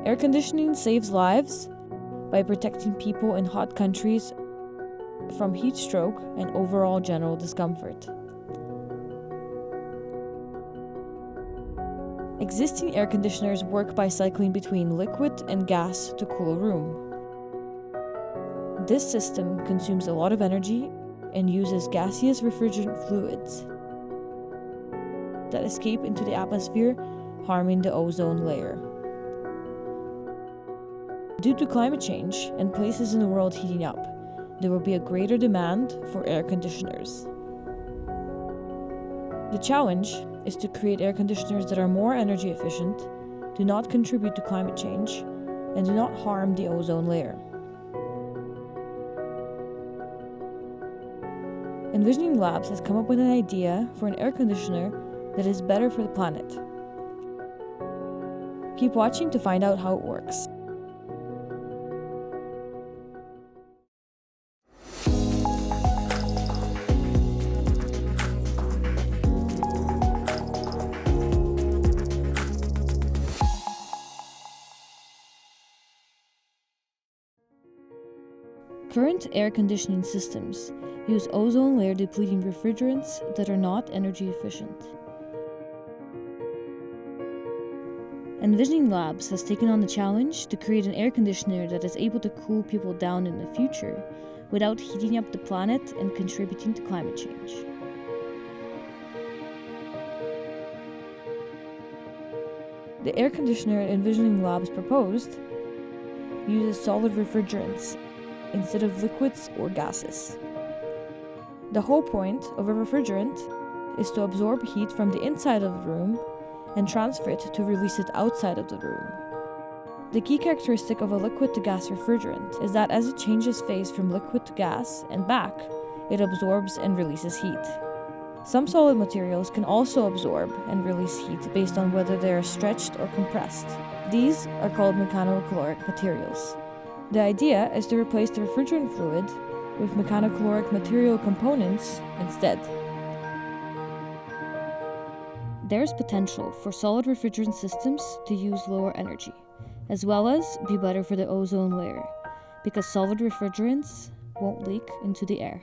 Air conditioning saves lives by protecting people in hot countries from heat stroke and overall general discomfort. Existing air conditioners work by cycling between liquid and gas to cool a room. This system consumes a lot of energy and uses gaseous refrigerant fluids that escape into the atmosphere, harming the ozone layer. Due to climate change and places in the world heating up, there will be a greater demand for air conditioners. The challenge is to create air conditioners that are more energy efficient, do not contribute to climate change, and do not harm the ozone layer. Envisioning Labs has come up with an idea for an air conditioner that is better for the planet. Keep watching to find out how it works. Current air conditioning systems use ozone layer depleting refrigerants that are not energy efficient. Envisioning Labs has taken on the challenge to create an air conditioner that is able to cool people down in the future without heating up the planet and contributing to climate change. The air conditioner Envisioning Labs proposed uses solid refrigerants instead of liquids or gases. The whole point of a refrigerant is to absorb heat from the inside of the room and transfer it to release it outside of the room. The key characteristic of a liquid to gas refrigerant is that as it changes phase from liquid to gas and back, it absorbs and releases heat. Some solid materials can also absorb and release heat based on whether they are stretched or compressed. These are called mechanocaloric materials. The idea is to replace the refrigerant fluid with mechanocaloric material components instead. There's potential for solid refrigerant systems to use lower energy, as well as be better for the ozone layer, because solid refrigerants won't leak into the air.